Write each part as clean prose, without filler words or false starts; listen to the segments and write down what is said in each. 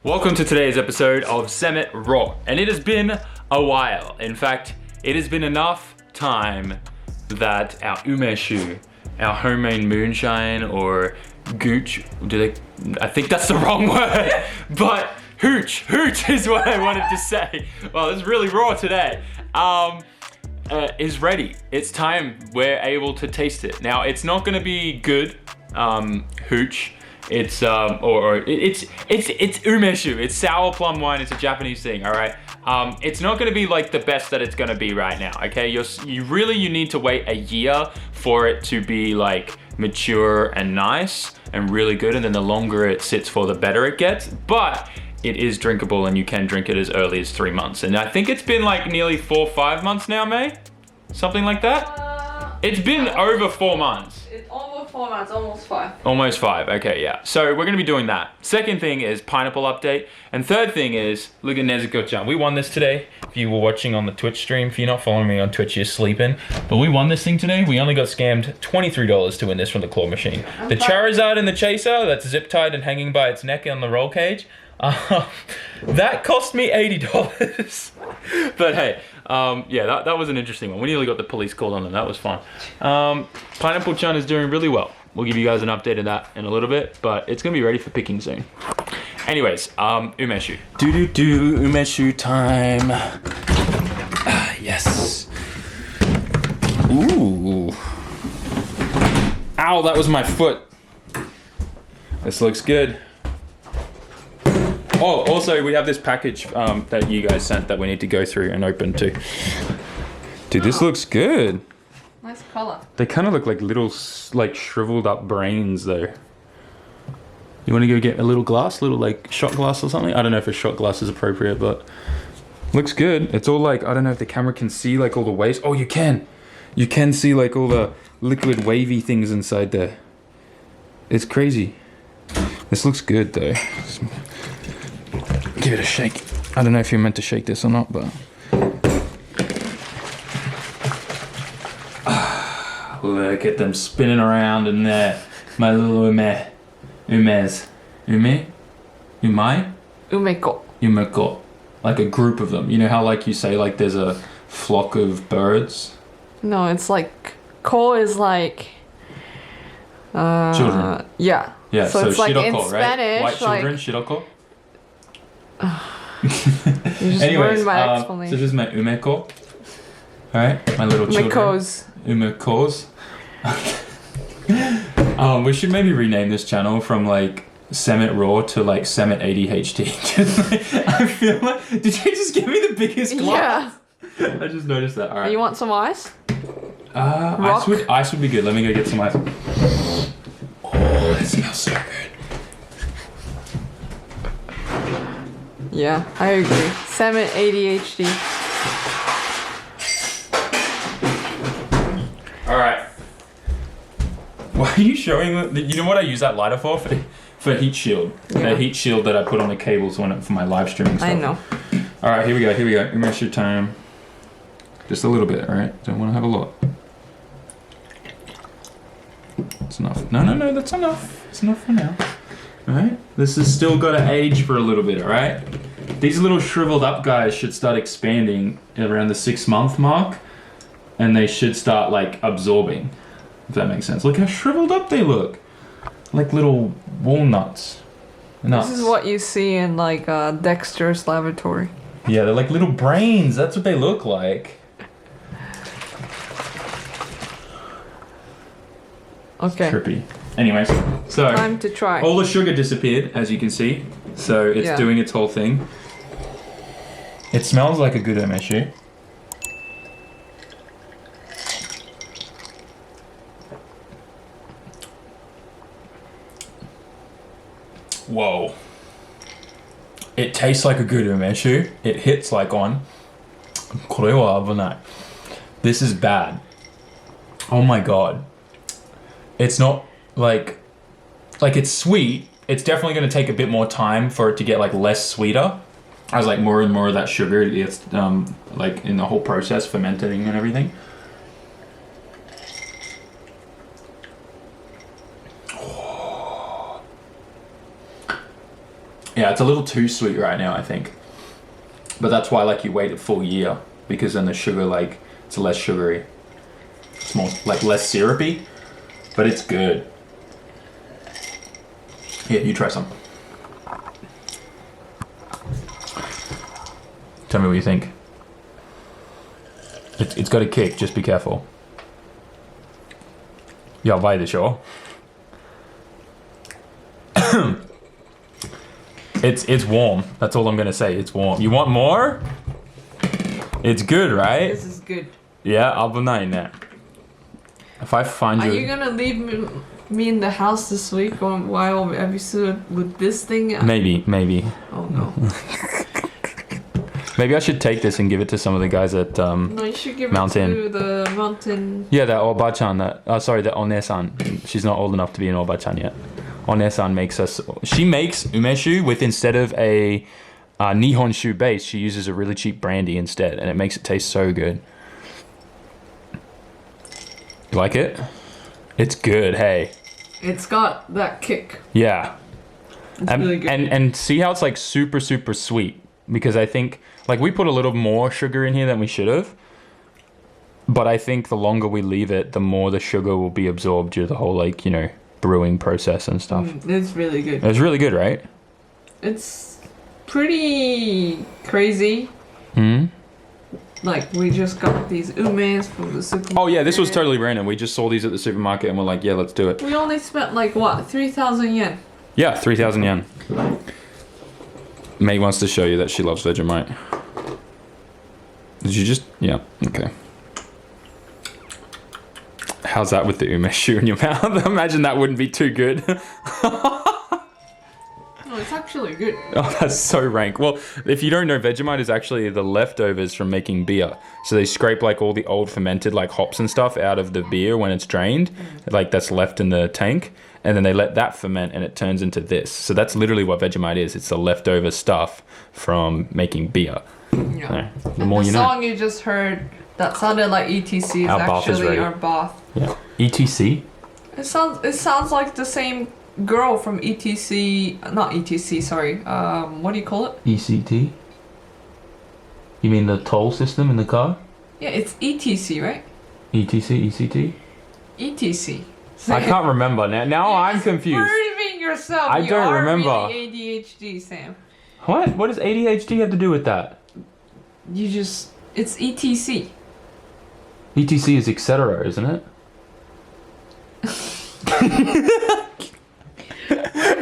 Welcome to today's episode of SAMMIT Raw, and it has been a while. In fact, it has been enough time that our Umeshu, our homemade moonshine, or Gooch, I think that's the wrong word, but hooch is what I wanted to say. Well, it's really raw today. Is ready. It's time. We're able to taste it. Now, it's not gonna be good, hooch. It's it's Umeshu. It's sour plum wine. It's a Japanese thing. All right. It's not going to be like the best that it's going to be right now. Okay. You need to wait a year for it to be like mature and nice and really good. And then the longer it sits for, the better it gets. But it is drinkable, and you can drink it as early as 3 months. And I think it's been like nearly 4 or 5 months now, May. Something like that. It's been over 4 months. It's over 4 months, almost 5. Almost 5, okay, yeah. So we're gonna be doing that. Second thing is pineapple update. And third thing is, look at Nezuko-chan. We won this today. If you were watching on the Twitch stream, if you're not following me on Twitch, you're sleeping. But we won this thing today. We only got scammed $23 to win this from the claw machine. The Charizard and the Chaser, that's zip tied and hanging by its neck on the roll cage. That cost me $80. But hey, yeah, that was an interesting one. We nearly got the police called on them. That was fun. Pineapple-chan is doing really well. We'll give you guys an update of that in a little bit, but it's gonna be ready for picking soon. Anyways, Umeshu. Umeshu time. Yes. Ooh. Ow, that was my foot. This looks good. Oh, also, we have this package that you guys sent that we need to go through and open too. Dude, this looks good. Nice color. They kind of look like little, like, shriveled up brains though. You want to go get a little glass, little like shot glass or something? I don't know if a shot glass is appropriate, but looks good. It's all like, I don't know if the camera can see like all the waves. Oh, you can. You can see like all the liquid wavy things inside there. It's crazy. This looks good though. Give it a shake. I don't know if you're meant to shake this or not, but look at them spinning around in there. My little Umeko. Like a group of them. You know how like you say like there's a flock of birds? No, it's like ko is like children. Yeah. Yeah, so it's like in shiroko, right? Spanish, White children, like, shiroko. You just ruined my explanation. So this is my Umeko. Alright, my little children. Umekos. We should maybe rename this channel from like SAMMIT Raw to like SAMMIT ADHD. I feel like, did you just give me the biggest glass? Yeah. I just noticed that. Alright. You want some ice? Ice would be good. Let me go get some ice. Oh, it smells so good. Yeah, I agree. SAMMIT ADHD. Alright. Why are you showing the, you know what I use that lighter for? For heat shield. Yeah. The heat shield that I put on the cables for my live streaming stuff. I know. Alright, here we go. Umeshu time. Just a little bit, alright? Don't want to have a lot. It's enough. No, that's enough. It's enough for now. Alright? This has still got to age for a little bit, alright? These little shriveled up guys should start expanding around the 6-month mark, and they should start like absorbing, if that makes sense. Look how shriveled up they look. Like little walnuts. Nuts. This is what you see in like Dexter's laboratory. Yeah, they're like little brains. That's what they look like. Okay. Trippy. Anyways, so time to try. all the sugar disappeared, as you can see. So it's doing its whole thing. It smells like a good Umeshu. Whoa. It tastes like a good Umeshu. It hits like one. これは危ない. This is bad. Oh my god. It's not like it's sweet. It's definitely going to take a bit more time for it to get like less sweeter. As like more and more of that sugar gets like in the whole process fermenting and everything. Yeah, it's a little too sweet right now, I think. But that's why like you wait a full year, because then the sugar like it's less sugary. It's more like less syrupy, but it's good. Here, you try some. Tell me what you think. It's got a kick, just be careful. Jag vet det så. It's warm. That's all I'm gonna say. It's warm. You want more? It's good, right? This is good. Yeah, I'll be now. If I find you... Are you gonna leave me in the house this week on while episode with this thing? Maybe. Oh no. Maybe I should take this and give it to some of the guys at No, you should give Mountain. it to the mountain. Yeah, that Obachan, that One-san. She's not old enough to be an Obachan yet. One-san makes us... She makes umeshu with, instead of a nihonshu base, she uses a really cheap brandy instead, and it makes it taste so good. You like it? It's good, hey. It's got that kick. Yeah. It's really good. And see how it's like super, super sweet? Because I think, like, we put a little more sugar in here than we should have. But I think the longer we leave it, the more the sugar will be absorbed due to the whole, like, you know, brewing process and stuff. It's really good. It's really good, right? It's pretty crazy. Hmm? Like, we just got these umes from the supermarket. Oh, yeah, this was totally random. We just saw these at the supermarket and we're like, yeah, let's do it. We only spent, like, what, 3,000 yen? Yeah, 3,000 yen. May wants to show you that she loves Vegemite. Did you just... Yeah, okay. How's that with the umeshu in your mouth? Imagine that wouldn't be too good. No, it's actually good. Oh, that's so rank. Well, if you don't know, Vegemite is actually the leftovers from making beer. So they scrape like all the old fermented like hops and stuff out of the beer when it's drained, like that's left in the tank, and then they let that ferment and it turns into this. So that's literally what Vegemite is. It's the leftover stuff from making beer. Yeah. So, the And more the you know. song you just heard that sounded like ETC is Our bath is actually ready. our bath. Yeah. ETC? It sounds like the same girl from ETC, not ETC, sorry. What do you call it? ECT? You mean the toll system in the car? Yeah, it's ETC, right? ETC, ECT? ETC. I can't remember now. Now I'm confused. Proving yourself. I don't remember. Really ADHD, Sam. What? What does ADHD have to do with that? It's ETC. ETC is etc., isn't it?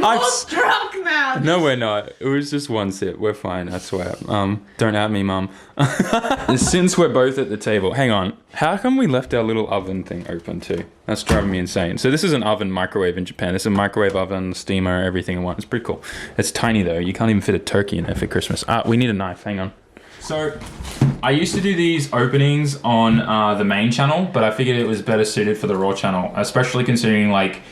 I'm drunk now. No, we're not. It was just one sip. We're fine, I swear. Don't at me, Mum. Since we're both at the table, hang on. How come we left our little oven thing open too? That's driving me insane. So this is an oven microwave in Japan. This is a microwave oven, steamer, everything in one. It's pretty cool. It's tiny though. You can't even fit a turkey in there for Christmas. We need a knife. Hang on. So I used to do these openings on the main channel, but I figured it was better suited for the raw channel, especially considering like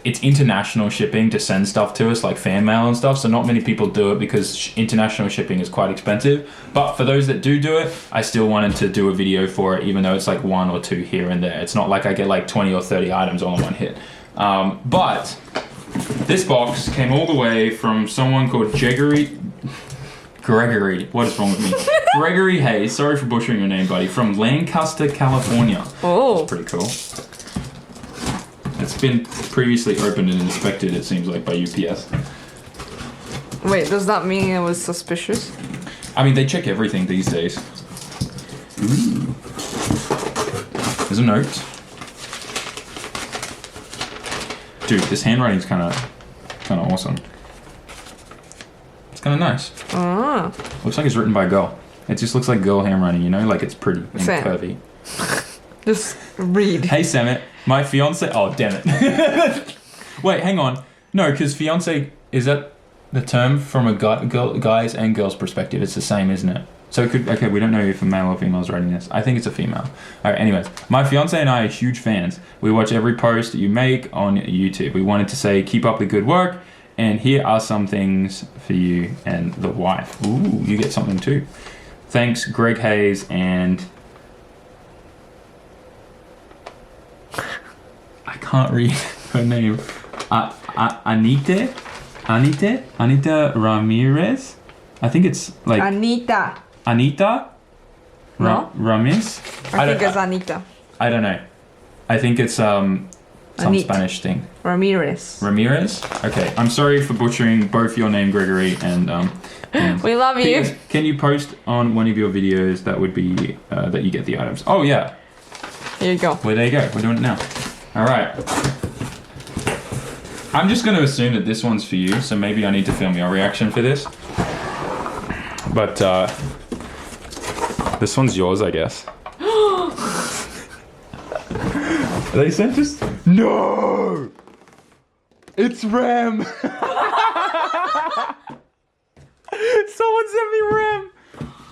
it's international shipping to send stuff to us, like fan mail and stuff, so not many people do it because international shipping is quite expensive. But for those that do it, I still wanted to do a video for it, even though it's like 1 or 2 here and there. It's not like I get like 20 or 30 items all in one hit. But this box came all the way from someone called Gregory, what is wrong with me? Gregory Hayes, sorry for butchering your name, buddy, from Lancaster, California. Oh. That's pretty cool. It's been previously opened and inspected, it seems like, by UPS. Wait, does that mean it was suspicious? I mean, they check everything these days. Ooh. There's a note. Dude, this handwriting's kind of awesome. It's kind of nice. Ah. Looks like it's written by a girl. It just looks like girl handwriting, you know? Like it's pretty and Same. curvy. Just read. Hey, Sammit. My fiance... Oh, damn it. Wait, hang on. No, because fiance... Is that the term from a guy's and girl's perspective? It's the same, isn't it? So it could... Okay, we don't know if a male or female is writing this. I think it's a female. All right, anyways. My fiance and I are huge fans. We watch every post that you make on YouTube. We wanted to say, keep up the good work. And here are some things for you and the wife. Ooh, you get something too. Thanks, Greg Hayes and... I can't read her name. Anite? Anita Ramirez. I think it's like Anita. Anita No? Ramirez. I think it's Anita. I don't know. I think it's some Spanish thing. Ramirez. Ramirez? Okay, I'm sorry for butchering both your name, Gregory, and We love you. Can you post on one of your videos that would be that you get the items? Oh yeah. Here you go. Well, there you go. We're doing it now. All right. I'm just going to assume that this one's for you, so maybe I need to film your reaction for this. But this one's yours, I guess. They sent us. No. It's Rem. Someone sent me Rem.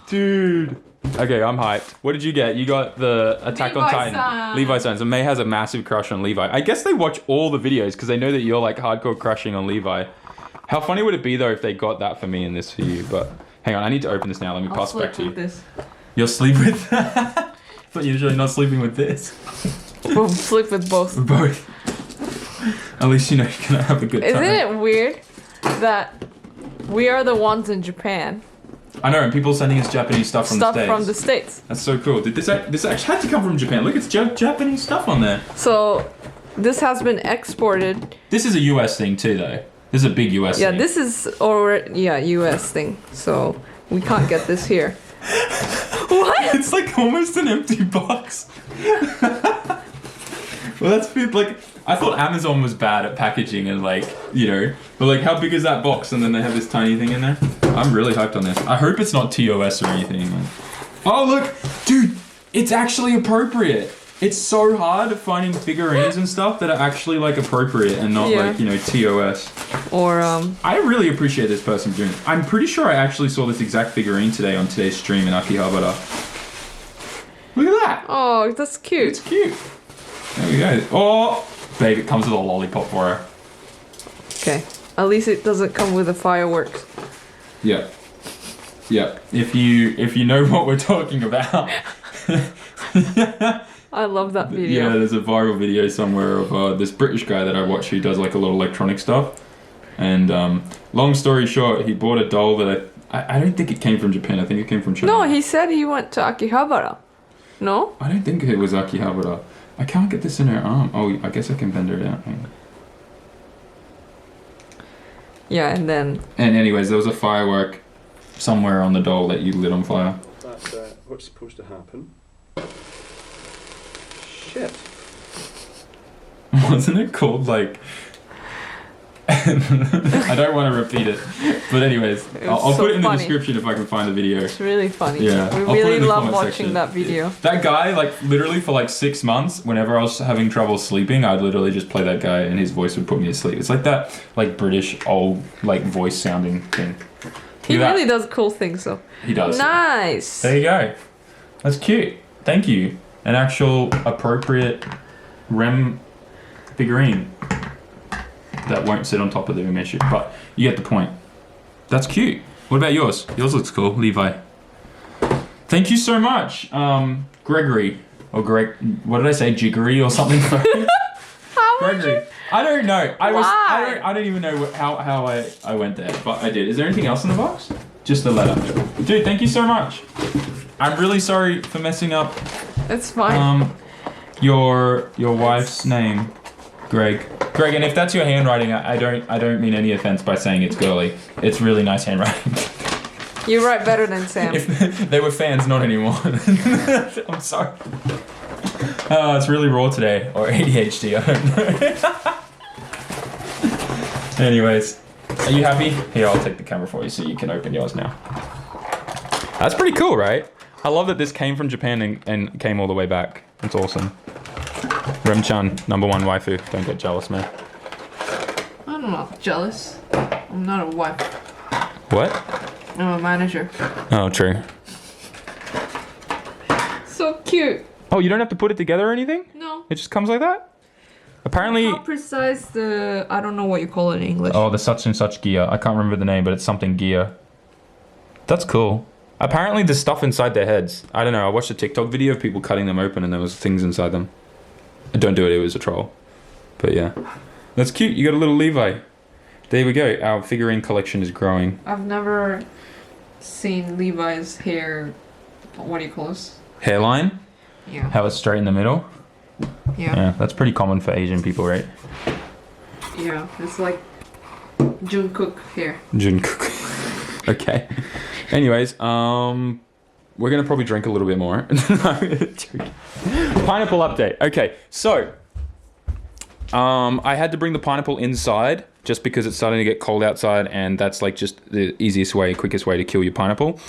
Dude. Okay, I'm hyped. What did you get? You got the Attack on Titan. Levi's son. So May has a massive crush on Levi. I guess they watch all the videos because they know that you're like hardcore crushing on Levi. How funny would it be though if they got that for me and this for you? But hang on, I need to open this now. Let me pass it back to you. This. You'll sleep with that? But usually not sleeping with this. We'll sleep with both. Both. At least you know you're gonna have a good time. Isn't it weird that we are the ones in Japan? I know, and people sending us Japanese stuff from the States. From the States. That's so cool. Did this actually had to come from Japan? Look, it's Japanese stuff on there. So, this has been exported. This is a US thing too, though. This is a big US thing. Yeah, this is US thing. So, we can't get this here. What? It's like almost an empty box. Well, that's like, I thought Amazon was bad at packaging and like, you know, but like how big is that box? And then they have this tiny thing in there. I'm really hyped on this. I hope it's not TOS or anything. Oh look, dude, it's actually appropriate. It's so hard finding figurines and stuff that are actually like appropriate and not like, you know, TOS. Or I really appreciate this person doing it. I'm pretty sure I actually saw this exact figurine today on today's stream in Akihabara. Look at that. Oh, that's cute. It's cute. There we go. Oh, babe, it comes with a lollipop for her. Okay. At least it doesn't come with the fireworks. Yeah. Yeah. If you know what we're talking about. I love that video. Yeah, there's a viral video somewhere of this British guy that I watch who does like a lot of electronic stuff. And long story short, he bought a doll that I don't think it came from Japan. I think it came from China. No, he said he went to Akihabara. No? I don't think it was Akihabara. I can't get this in her arm. Oh, I guess I can bend her down. Yeah, and then... And anyways, there was a firework somewhere on the doll that you lit on fire. That's what's supposed to happen. Shit. Wasn't it called like... I don't want to repeat it. But anyways, I'll put it in the description if I can find the video. It's really funny. Yeah. We really love watching that video. That guy, like literally for like 6 months, whenever I was having trouble sleeping, I'd literally just play that guy and his voice would put me to sleep. It's like that like British old like voice sounding thing. He really does cool things though. He does. Nice. There you go. That's cute. Thank you. An actual appropriate Rem figurine that won't sit on top of the Umeshu, but you get the point. That's cute. What about yours? Yours looks cool, Levi. Thank you so much, Gregory, or Greg. What did I say, Jiggery or something? Gregory. I don't know. I don't even know how I went there, but I did. Is there anything else in the box? Just a letter. Dude, thank you so much. I'm really sorry for messing up. It's fine. Your wife's name, Greg. Greg, and if that's your handwriting, I don't mean any offense by saying it's girly. It's really nice handwriting. You write better than Sam. If they were fans, not anymore. I'm sorry. It's really raw today, or ADHD, I don't know. Anyways, are you happy? Here, I'll take the camera for you so you can open yours now. That's pretty cool, right? I love that this came from Japan and came all the way back. It's awesome. Rem-chan, #1 waifu. Don't get jealous, man. I'm not jealous. I'm not a wife. What? I'm a manager. Oh, true. So cute. Oh, you don't have to put it together or anything? No. It just comes like that? Apparently... How precise the... I don't know what you call it in English. Oh, the such and such gear. I can't remember the name, but it's something gear. That's cool. Apparently there's stuff inside their heads. I don't know, I watched a TikTok video of people cutting them open and there was things inside them. Don't do it, it was a troll. But yeah. That's cute, you got a little Levi. there we go. Our figurine collection is growing. I've never seen Levi's hair. What do you call this? Hairline. Yeah. How it's straight in the middle. Yeah, that's pretty common for Asian people, right? Yeah, it's like Jungkook hair. Jungkook. Okay. Anyways, we're gonna probably drink a little bit more. Pineapple update. Okay, so I had to bring the pineapple inside just because it's starting to get cold outside, and that's like just the easiest way, quickest way to kill your pineapple.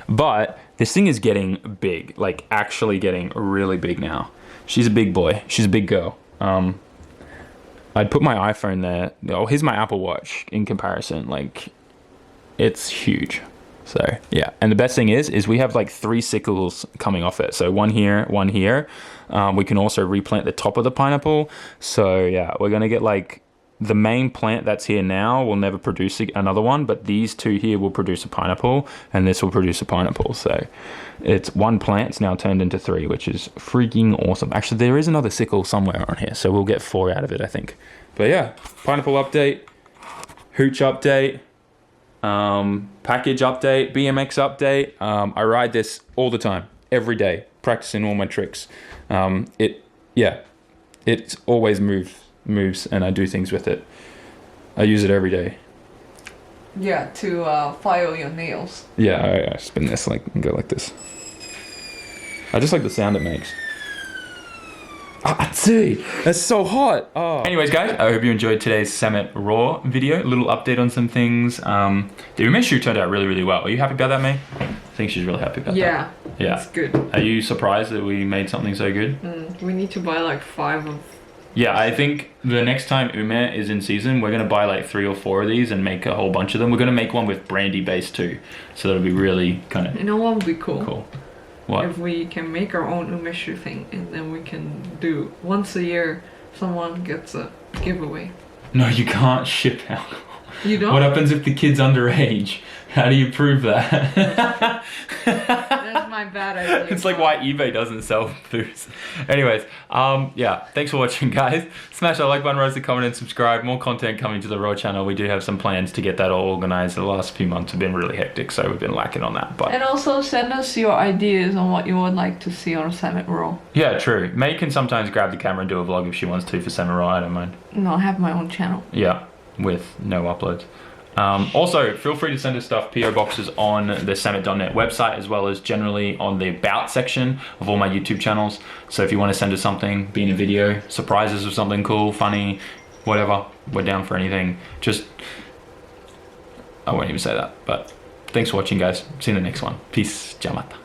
But this thing is getting big, like actually getting really big now. She's a big boy. She's a big girl. I'd put my iPhone there. Oh, here's my Apple Watch in comparison. Like, it's huge. So yeah, and the best thing is we have like 3 sickles coming off it. So one here, one here. We can also replant the top of the pineapple. So yeah, we're gonna get like the main plant that's here now will never produce another one, but these 2 here will produce a pineapple, and this will produce a pineapple. So it's 1 plant. It's now turned into 3, which is freaking awesome. Actually, there is another sickle somewhere on here, so we'll get 4 out of it, I think. But yeah, pineapple update, hooch update. Package update, BMX update. I ride this all the time, every day, practicing all my tricks. It always moves, and I do things with it. I use it every day. Yeah, to file your nails. Yeah, I spin this like and go like this. I just like the sound it makes. Atsui! That's so hot! Oh. Anyways, guys, I hope you enjoyed today's SAMMIT Raw video. A little update on some things. The Umeshu turned out really, really well. Are you happy about that, May? I think she's really happy about that. Yeah, Yeah. it's good. Are you surprised that we made something so good? We need to buy like 5 of... Yeah, I think the next time Ume is in season, we're going to buy like 3 or 4 of these and make a whole bunch of them. We're going to make one with brandy base too. So that'll be really kind of... You know what would be cool? Cool. What? If we can make our own Umeshu thing, and then we can do once a year, someone gets a giveaway. No, you can't ship alcohol. You don't? What happens if the kid's underage? How do you prove that? That's my bad idea. It's like why eBay doesn't sell booze. Anyways, yeah, thanks for watching, guys. Smash that like button, rate the comment, and subscribe. More content coming to the Raw channel. We do have some plans to get that all organized. The last few months have been really hectic, so we've been lacking on that. But and also send us your ideas on what you would like to see on SAMMIT Raw. yeah, true. May can sometimes grab the camera and do a vlog if she wants to for SAMMIT Raw. I don't mind. No, I have my own channel. Yeah, with no uploads. Also, feel free to send us stuff, PO boxes on the SAMMIT.net website, as well as generally on the About section of all my YouTube channels. So if you want to send us something, be in a video, surprise us with something cool, funny, whatever, we're down for anything. Just, I won't even say that, but thanks for watching, guys. See you in the next one. Peace. Jamata.